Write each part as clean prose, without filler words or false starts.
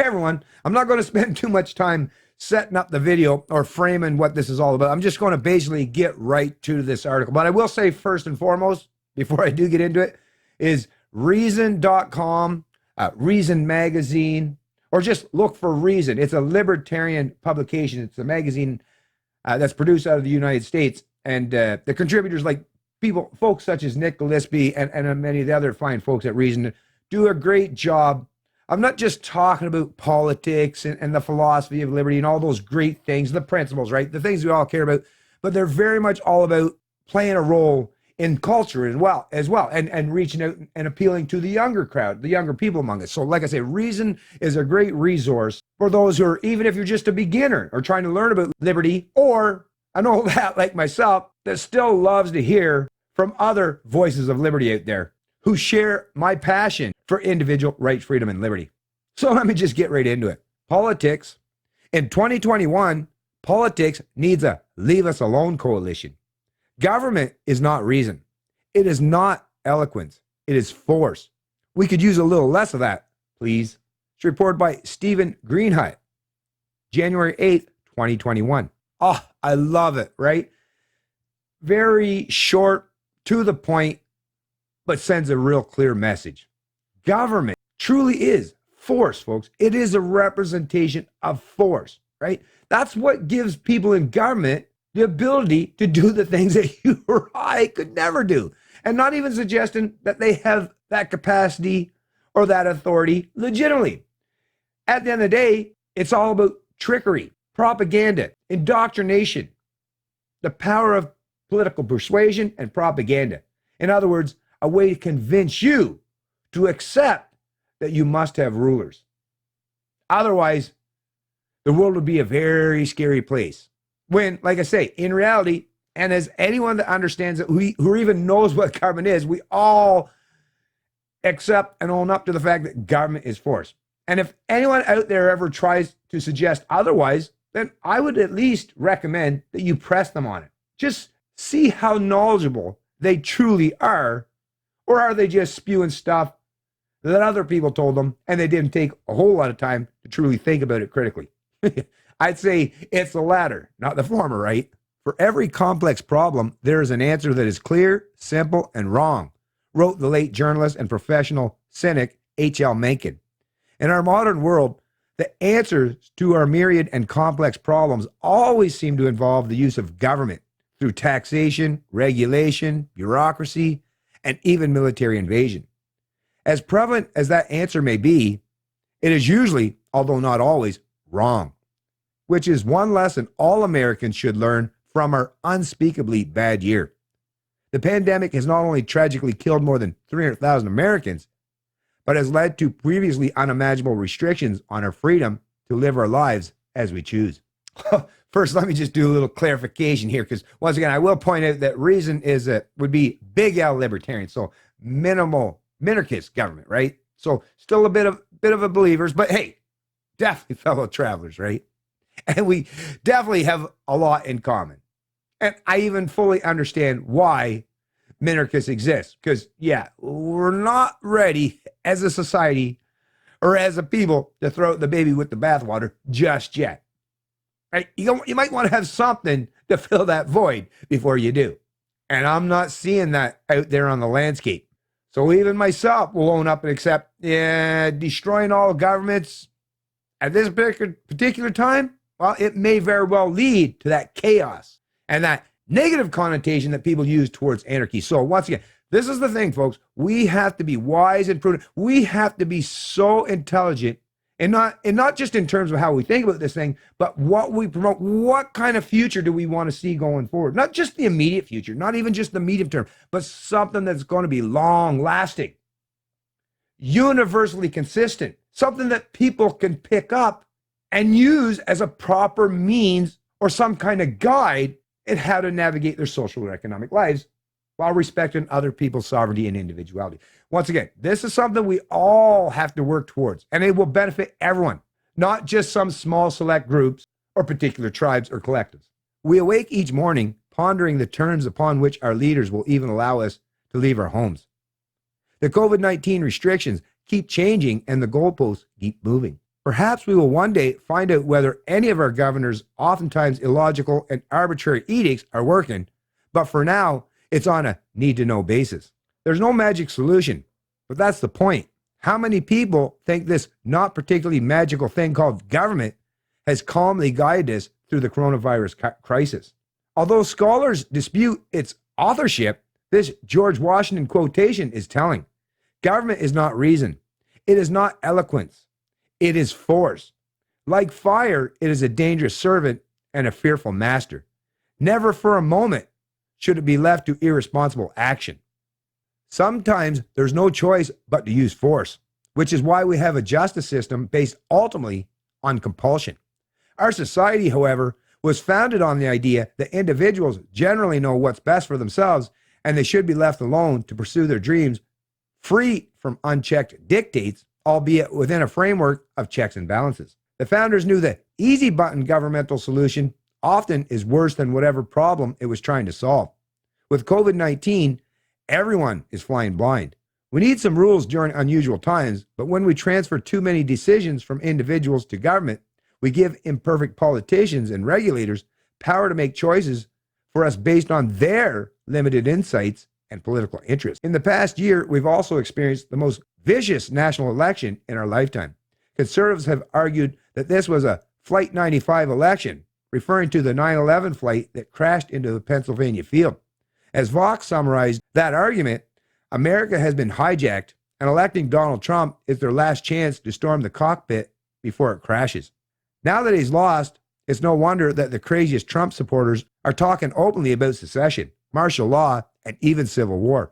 everyone. I'm not going to spend too much time setting up the video or framing what this is all about. I'm just going to basically get right to this article. But I will say first and foremost, before I do get into it, is reason.com, Reason Magazine, or just look for Reason. It's a libertarian publication. It's a magazine that's produced out of the United States. And the contributors, like folks such as Nick Gillespie and many of the other fine folks at Reason, do a great job. I'm not just talking about politics and the philosophy of liberty and all those great things, the principles, right? The things we all care about, but they're very much all about playing a role in culture as well, and reaching out and appealing to the younger crowd, the younger people among us. So like I say, Reason is a great resource for those who are, even if you're just a beginner or trying to learn about liberty, or I know that like myself, that still loves to hear from other voices of liberty out there who share my passion for individual rights, freedom, and liberty. So let me just get right into it. Politics. In 2021, politics needs a leave us alone coalition. Government is not reason. It is not eloquence. It is force. We could use a little less of that, please. It's reported by Stephen Greenhut, January 8th, 2021. Oh, I love it, right? Very short, to the point, but sends a real clear message. Government truly is force, folks. It is a representation of force, right? That's what gives people in government the ability to do the things that you or I could never do. And not even suggesting that they have that capacity or that authority legitimately. At the end of the day, it's all about trickery, propaganda, indoctrination, the power of political persuasion and propaganda. In other words, a way to convince you to accept that you must have rulers. Otherwise, the world would be a very scary place. When, like I say, in reality, and as anyone that understands it, who even knows what government is, we all accept and own up to the fact that government is force. And if anyone out there ever tries to suggest otherwise, then I would at least recommend that you press them on it. Just see how knowledgeable they truly are, or are they just spewing stuff that other people told them and they didn't take a whole lot of time to truly think about it critically? I'd say it's the latter, not the former, right? For every complex problem, there is an answer that is clear, simple, and wrong, wrote the late journalist and professional cynic H.L. Mencken. In our modern world, the answers to our myriad and complex problems always seem to involve the use of government through taxation, regulation, bureaucracy, and even military invasion. As prevalent as that answer may be, it is usually, although not always, wrong, which is one lesson all Americans should learn from our unspeakably bad year. The pandemic has not only tragically killed more than 300,000 Americans, but has led to previously unimaginable restrictions on our freedom to live our lives as we choose. First, let me just do a little clarification here, because once again, I will point out that Reason would be big L libertarian, so minimal minarchist government, right? So still a bit of a believers, but hey, definitely fellow travelers, right? And we definitely have a lot in common. And I even fully understand why minarchists exist, because yeah, we're not ready as a society or as a people to throw out the baby with the bathwater just yet. Right? You might want to have something to fill that void before you do. And I'm not seeing that out there on the landscape. So even myself will own up and accept, destroying all governments at this particular time, well, it may very well lead to that chaos and that negative connotation that people use towards anarchy. So once again, this is the thing, folks. We have to be wise and prudent. We have to be so intelligent, and not just in terms of how we think about this thing, but what we promote. What kind of future do we want to see going forward? Not just the immediate future, not even just the medium term, but something that's going to be long lasting, universally consistent, something that people can pick up and use as a proper means or some kind of guide in how to navigate their social or economic lives while respecting other people's sovereignty and individuality. Once again, this is something we all have to work towards, and it will benefit everyone, not just some small select groups or particular tribes or collectives. We awake each morning pondering the terms upon which our leaders will even allow us to leave our homes. The COVID-19 restrictions keep changing and the goalposts keep moving. Perhaps we will one day find out whether any of our governors' oftentimes illogical and arbitrary edicts are working, but for now, it's on a need-to-know basis. There's no magic solution, but that's the point. How many people think this not particularly magical thing called government has calmly guided us through the coronavirus crisis? Although scholars dispute its authorship, this George Washington quotation is telling. Government is not reason. It is not eloquence. It is force. Like fire, it is a dangerous servant and a fearful master. Never for a moment should it be left to irresponsible action. Sometimes there's no choice but to use force, which is why we have a justice system based ultimately on compulsion. Our society, however, was founded on the idea that individuals generally know what's best for themselves and they should be left alone to pursue their dreams, free from unchecked dictates, albeit within a framework of checks and balances. The founders knew the easy button governmental solution often is worse than whatever problem it was trying to solve. With COVID-19, everyone is flying blind. We need some rules during unusual times, but when we transfer too many decisions from individuals to government, we give imperfect politicians and regulators power to make choices for us based on their limited insights and political interests. In the past year, we've also experienced the most vicious national election in our lifetime. Conservatives have argued that this was a Flight 95 election, referring to the 9/11 flight that crashed into the Pennsylvania field. As Vox summarized that argument, America has been hijacked, and electing Donald Trump is their last chance to storm the cockpit before it crashes. Now that he's lost, it's no wonder that the craziest Trump supporters are talking openly about secession, martial law, and even civil war.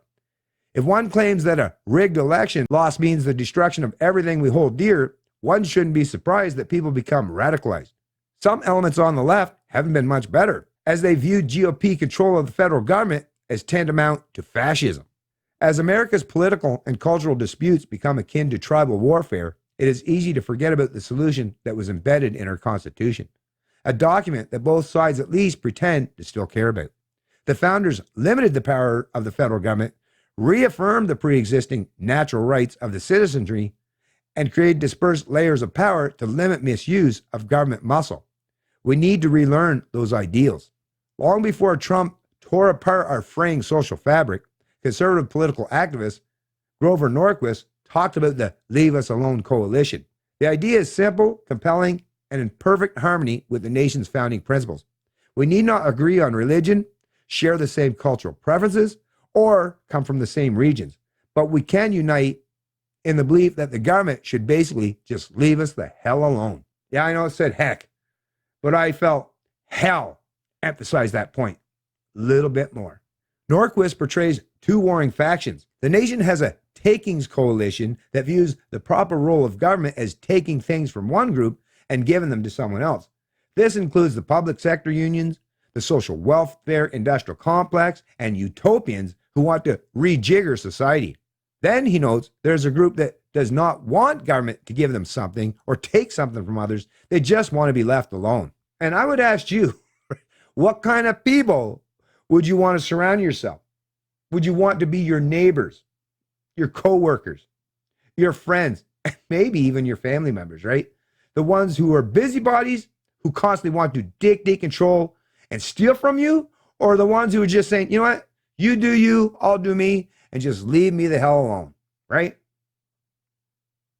If one claims that a rigged election loss means the destruction of everything we hold dear, one shouldn't be surprised that people become radicalized. Some elements on the left haven't been much better, as they viewed GOP control of the federal government as tantamount to fascism. As America's political and cultural disputes become akin to tribal warfare, it is easy to forget about the solution that was embedded in our Constitution, a document that both sides at least pretend to still care about. The founders limited the power of the federal government, reaffirmed the pre-existing natural rights of the citizenry, and created dispersed layers of power to limit misuse of government muscle. We need to relearn those ideals. Long before Trump tore apart our fraying social fabric, conservative political activist Grover Norquist talked about the Leave Us Alone coalition. The idea is simple, compelling, and in perfect harmony with the nation's founding principles. We need not agree on religion, share the same cultural preferences, or come from the same regions, but we can unite in the belief that the government should basically just leave us the hell alone. Yeah, I know it said heck, but I felt hell emphasize that point a little bit more. Norquist portrays two warring factions. The nation has a takings coalition that views the proper role of government as taking things from one group and giving them to someone else. This includes the public sector unions, the social welfare industrial complex, and utopians who want to rejigger society. Then, he notes, there's a group that does not want government to give them something or take something from others. They just want to be left alone. And I would ask you, what kind of people would you want to surround yourself? Would you want to be your neighbors, your coworkers, your friends, and maybe even your family members, right? The ones who are busybodies, who constantly want to dictate, control, and steal from you, or the ones who are just saying, you know what, you do you, I'll do me, and just leave me the hell alone, right?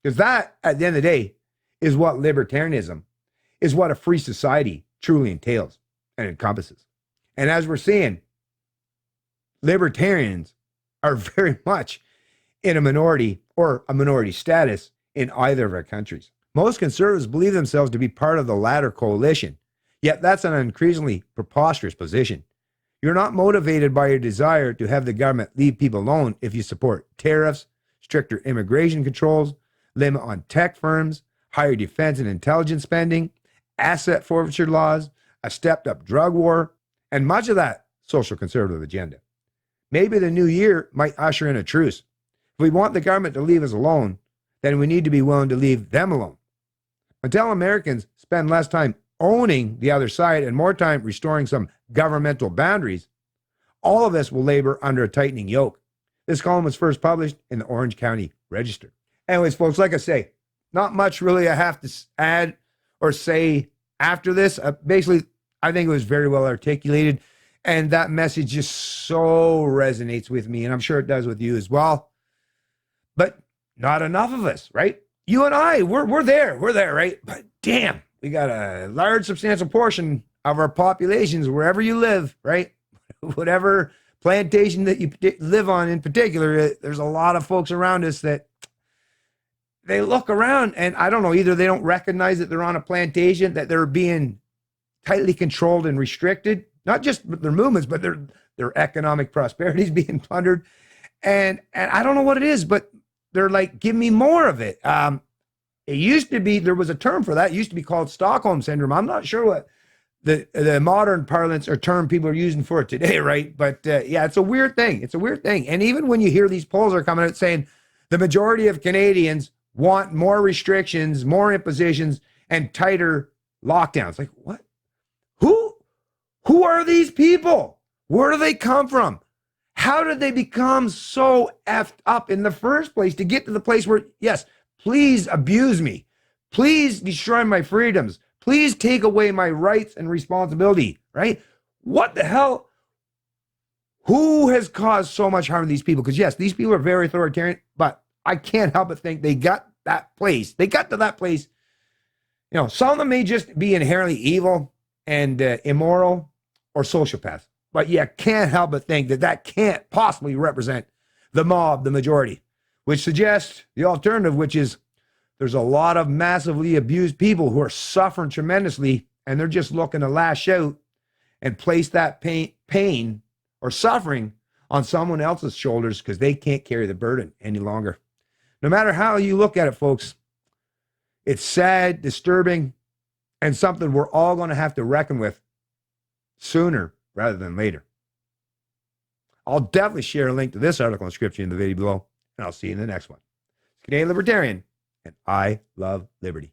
Because that, at the end of the day, is what libertarianism, is what a free society truly entails and encompasses. And as we're seeing, libertarians are very much in a minority or a minority status in either of our countries. Most conservatives believe themselves to be part of the latter coalition, yet that's an increasingly preposterous position. You're not motivated by your desire to have the government leave people alone if you support tariffs, stricter immigration controls, limit on tech firms, higher defense and intelligence spending, asset forfeiture laws, a stepped-up drug war, and much of that social conservative agenda. Maybe the new year might usher in a truce. If we want the government to leave us alone, then we need to be willing to leave them alone. Until Americans spend less time owning the other side and more time restoring some governmental boundaries, all of us will labor under a tightening yoke. This column was first published in the Orange County Register. Anyways, folks, like I say, not much really I have to add or say after this. Basically, I think it was very well articulated, and that message just so resonates with me, and I'm sure it does with you as well. But not enough of us, right? You and I, we're there, right? But damn, we got a large, substantial portion of our populations wherever you live, right? Whatever plantation that you live on in particular, there's a lot of folks around us that they look around and I don't know, either they don't recognize that they're on a plantation, that they're being tightly controlled and restricted, not just their movements, but their economic prosperity is being plundered. And I don't know what it is, but they're like, give me more of it. It used to be, there was a term for that. It used to be called Stockholm Syndrome. I'm not sure what the modern parlance or term people are using for it today, right? But yeah, it's a weird thing. It's a weird thing. And even when you hear these polls are coming out saying the majority of Canadians want more restrictions, more impositions, and tighter lockdowns. Like, what? Who are these people? Where do they come from? How did they become so effed up in the first place to get to the place where, yes, please abuse me. Please destroy my freedoms. Please take away my rights and responsibility, right? What the hell? Who has caused so much harm to these people? Because yes, these people are very authoritarian, but I can't help but think they got that place. They got to that place. You know, some of them may just be inherently evil and immoral or sociopaths, but you can't help but think that that can't possibly represent the mob, the majority, which suggests the alternative, which is there's a lot of massively abused people who are suffering tremendously, and they're just looking to lash out and place that pain or suffering on someone else's shoulders because they can't carry the burden any longer. No matter how you look at it, folks, it's sad, disturbing, and something we're all going to have to reckon with sooner rather than later. I'll definitely share a link to this article in the description in the video below, and I'll see you in the next one. It's Canadian Libertarian, and I love liberty.